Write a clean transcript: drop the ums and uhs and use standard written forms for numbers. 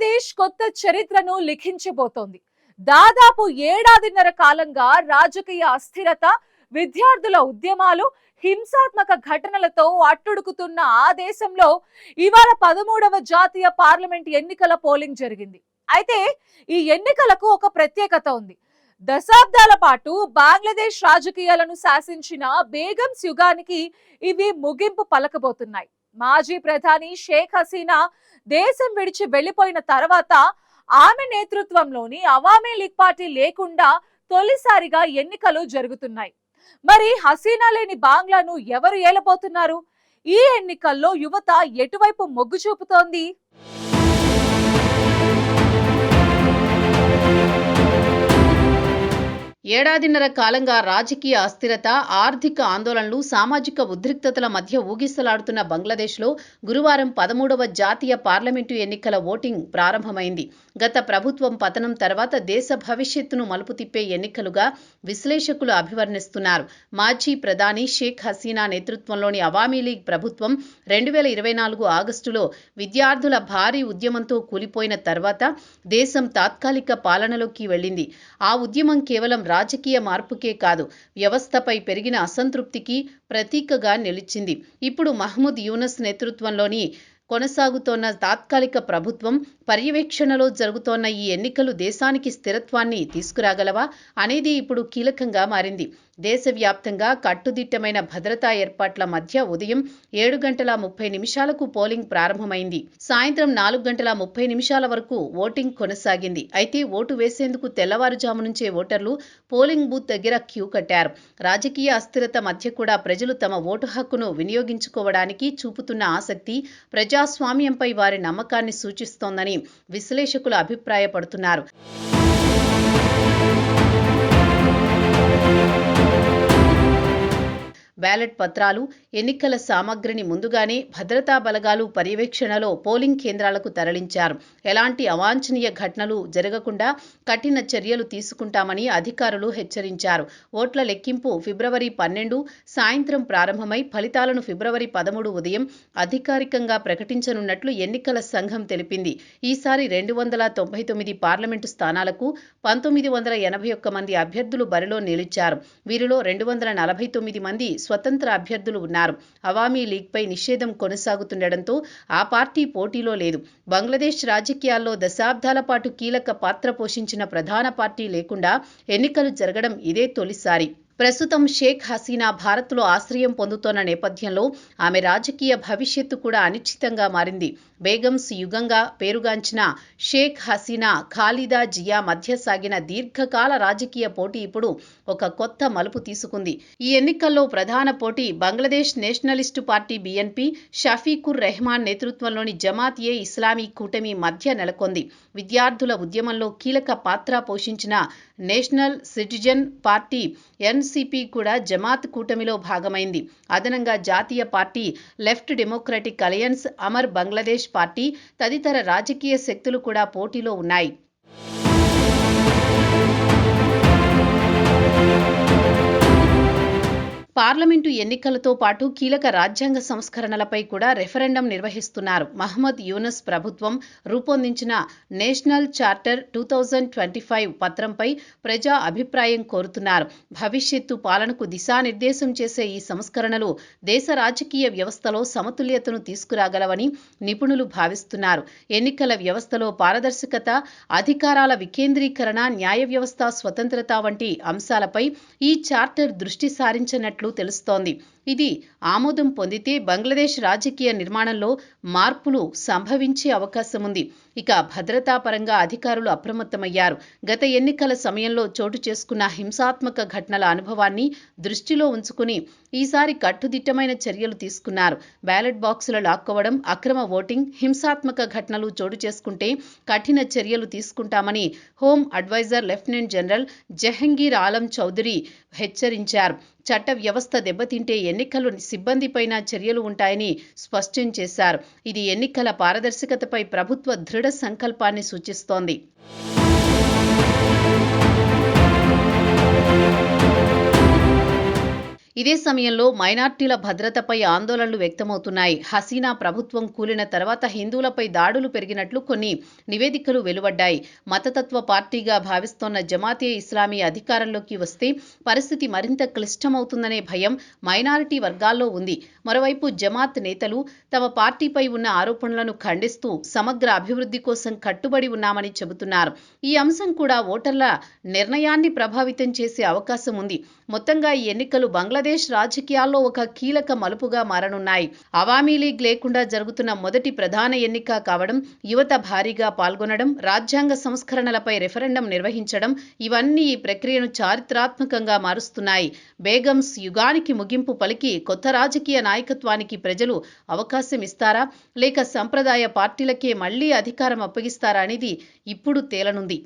బంగ్లాదేశ్ కొత్త చరిత్రను లిఖించబోతోంది. దాదాపు ఏడాదిన్నర కాలంగా రాజకీయ అస్థిరత, విద్యార్థుల ఉద్యమాలు, హింసాత్మక ఘటనలతో అట్టుడుకుతున్న ఆ దేశంలో ఇవాళ 13వ జాతీయ పార్లమెంట్ ఎన్నికల పోలింగ్ జరిగింది. అయితే ఈ ఎన్నికలకు ఒక ప్రత్యేకత ఉంది. దశాబ్దాల పాటు బంగ్లాదేశ్ రాజకీయాలను శాసించిన బేగమ్స్ యుగానికి ఇవి ముగింపు పలకబోతున్నాయి. మాజీ ప్రధాని షేక్ హసీనా దేశం విడిచి వెళ్లిపోయిన తర్వాత ఆమె నేతృత్వంలోని అవామీ లీగ్ పార్టీ లేకుండా తొలిసారిగా ఎన్నికలు జరుగుతున్నాయి. మరి హసీనా లేని బంగ్లాను ఎవరు ఏలబోతున్నారు? ఈ ఎన్నికల్లో యువత ఎటువైపు మొగ్గు చూపుతోంది? ఏడాదిన్నర కాలంగా రాజకీయ అస్థిరత, ఆర్థిక ఆందోళనలు, సామాజిక ఉద్రిక్తతల మధ్య ఊగిసలాడుతున్న బంగ్లాదేశ్లో గురువారం 13వ జాతీయ పార్లమెంటు ఎన్నికల ఓటింగ్ ప్రారంభమైంది. గత ప్రభుత్వం పతనం తర్వాత దేశ భవిష్యత్తును మలుపు తిప్పే ఎన్నికలుగా విశ్లేషకులు అభివర్ణిస్తున్నారు. మాజీ ప్రధాని షేక్ హసీనా నేతృత్వంలోని అవామీ లీగ్ ప్రభుత్వం 2024 ఆగస్టులో విద్యార్థుల భారీ ఉద్యమంతో కూలిపోయిన తర్వాత దేశం తాత్కాలిక పాలనలోకి వెళ్ళింది. ఆ ఉద్యమం కేవలం రాజకీయ మార్పుకే కాదు, వ్యవస్థపై పెరిగిన అసంతృప్తికి ప్రతీకగా నిలిచింది. ఇప్పుడు మహ్మూద్ యూనస్ నేతృత్వంలోని కొనసాగుతోన్న తాత్కాలిక ప్రభుత్వం పర్యవేక్షణలో జరుగుతోన్న ఈ ఎన్నికలు దేశానికి స్థిరత్వాన్ని తీసుకురాగలవా అనేది ఇప్పుడు కీలకంగా మారింది. దేశవ్యాప్తంగా కట్టుదిట్టమైన భద్రతా ఏర్పాట్ల మధ్య ఉదయం 7:30 పోలింగ్ ప్రారంభమైంది. సాయంత్రం 4:30 వరకు ఓటింగ్ కొనసాగింది. అయితే ఓటు వేసేందుకు తెల్లవారుజాము నుంచే ఓటర్లు పోలింగ్ బూత్ దగ్గర క్యూ కట్టారు. రాజకీయ అస్థిరత మధ్య కూడా ప్రజలు తమ ఓటు హక్కును వినియోగించుకోవడానికి చూపుతున్న ఆసక్తి ప్రజాస్వామ్యంపై వారి నమ్మకాన్ని సూచిస్తోందని విశ్లేషకులు అభిప్రాయపడుతున్నారు. బ్యాలెట్ పత్రాలు, ఎన్నికల సామగ్రిని ముందుగానే భద్రతా బలగాలు పర్యవేక్షణలో పోలింగ్ కేంద్రాలకు తరలించారు. ఎలాంటి అవాంఛనీయ ఘటనలు జరగకుండా కఠిన చర్యలు తీసుకుంటామని అధికారులు హెచ్చరించారు. ఓట్ల లెక్కింపు ఫిబ్రవరి 12 సాయంత్రం ప్రారంభమై ఫలితాలను ఫిబ్రవరి 13 ఉదయం అధికారికంగా ప్రకటించనున్నట్లు ఎన్నికల సంఘం తెలిపింది. ఈసారి 299 పార్లమెంటు స్థానాలకు 1981 మంది అభ్యర్థులు బరిలో నిలిచారు. వీరిలో 249 మంది స్వతంత్ర అభ్యర్థులు ఉన్నారు. అవామీ లీగ్పై నిషేధం కొనసాగుతుండటంతో ఆ పార్టీ పోటీలో లేదు. బంగ్లాదేశ్ రాజకీయాల్లో దశాబ్దాల పాటు కీలక పాత్ర పోషించిన ప్రధాన పార్టీ లేకుండా ఎన్నికలు జరగడం ఇదే తొలిసారి. ప్రస్తుతం షేక్ హసీనా భారత్లో ఆశ్రయం పొందుతోన్న నేపథ్యంలో ఆమె రాజకీయ భవిష్యత్తు కూడా అనిశ్చితంగా మారింది. బేగమ్స్ యుగంగా పేరుగాంచిన షేక్ హసీనా, ఖాలిదా జియా మధ్య సాగిన దీర్ఘకాల రాజకీయ పోటీ ఇప్పుడు ఒక కొత్త మలుపు తీసుకుంది. ఈ ఎన్నికల్లో ప్రధాన పోటీ Bangladesh nationalist party BNP, Shafiqur Rahman నేతృత్వంలోని జమాత్-ఏ-ఇస్లామీ కూటమి మధ్య నెలకొంది. విద్యార్థుల ఉద్యమంలో కీలక పాత్ర పోషించిన నేషనల్ సిటిజన్ పార్టీ NCP కూడా జమాత్ కూటమిలో భాగమైంది. అదనంగా జాతీయ party, left democratic alliance, Amar Bangladesh party తదితర రాజకీయ శక్తులు కూడా పోటీలో ఉన్నాయి. పార్లమెంటు ఎన్నికలతో పాటు కీలక రాజ్యాంగ సంస్కరణలపై కూడా రెఫరెండం నిర్వహిస్తున్నారు. మహ్మద్ యూనస్ ప్రభుత్వం రూపొందించిన నేషనల్ చార్టర్ 2025 పత్రంపై ప్రజా అభిప్రాయం కోరుతున్నారు. భవిష్యత్తు పాలనకు దిశానిర్దేశం చేసే ఈ సంస్కరణలు దేశ రాజకీయ వ్యవస్థలో సమతుల్యతను తీసుకురాగలవని నిపుణులు భావిస్తున్నారు. ఎన్నికల వ్యవస్థలో పారదర్శకత, అధికారాల వికేంద్రీకరణ, న్యాయ వ్యవస్థ స్వతంత్రత వంటి అంశాలపై ఈ చార్టర్ దృష్టి సారించినట్లు తెలుస్తోంది. ఇది ఆమోదం పొందితే బంగ్లాదేశ్ రాజకీయ నిర్మాణంలో మార్పులు సంభవించే అవకాశం ఉంది. ఇక భద్రతా పరంగా అధికారులు అప్రమత్తమయ్యారు. గత ఎన్నికల సమయంలో చోటు చేసుకున్న హింసాత్మక ఘటనల అనుభవాన్ని దృష్టిలో ఉంచుకుని ఈసారి కట్టుదిట్టమైన చర్యలు తీసుకున్నారు. బ్యాలెట్ బాక్సుల లాక్కోవడం, అక్రమ ఓటింగ్, హింసాత్మక ఘటనలు చోటు చేసుకుంటే కఠిన చర్యలు తీసుకుంటామని home adviser lieutenant general Jahangir Alam Chowdhury హెచ్చరించారు. చట్ట వ్యవస్థ దెబ్బతింటే ఎన్నికలు సిబ్బందిపైన చర్యలు ఉంటాయని స్పష్టం చేశారు. ఇది ఎన్నికల పారదర్శకతపై ప్రభుత్వ దృఢ సంకల్పాన్ని సూచిస్తోంది. ఇదే సమయంలో మైనార్టీల భద్రతపై ఆందోళనలు వ్యక్తమవుతున్నాయి. హసీనా ప్రభుత్వం కూలిన తర్వాత హిందువులపై దాడులు పెరిగినట్లు కొన్ని నివేదికలు వెలువడ్డాయి. మతతత్వ పార్టీగా భావిస్తోన్న జమాతే ఇస్లామీ అధికారంలోకి వస్తే పరిస్థితి మరింత క్లిష్టమవుతుందనే భయం మైనారిటీ వర్గాల్లో ఉంది. మరోవైపు జమాత్ నేతలు తమ పార్టీపై ఉన్న ఆరోపణలను ఖండిస్తూ సమగ్ర అభివృద్ధి కోసం కట్టుబడి ఉన్నామని చెబుతున్నారు. ఈ అంశం కూడా ఓటర్ల నిర్ణయాన్ని ప్రభావితం చేసే అవకాశం ఉంది. మొత్తంగా ఈ ఎన్నికలు బంగ్లాదేశ్ రాజకీయాల్లో ఒక కీలక మలుపుగా మారనున్నాయి. అవామీ లీగ్ లేకుండా జరుగుతున్న మొదటి ప్రధాన ఎన్నిక కావడం, యువత భారీగా పాల్గొనడం, రాజ్యాంగ సంస్కరణలపై రెఫరెండం నిర్వహించడం ఇవన్నీ ఈ ప్రక్రియను చారిత్రాత్మకంగా మారుస్తున్నాయి. బేగమ్స్ యుగానికి ముగింపు పలికి కొత్త రాజకీయ నాయకత్వానికి ప్రజలు అవకాశం ఇస్తారా, లేక సంప్రదాయ పార్టీలకే మళ్లీ అధికారం అప్పగిస్తారా అనేది ఇప్పుడు తేలనుంది.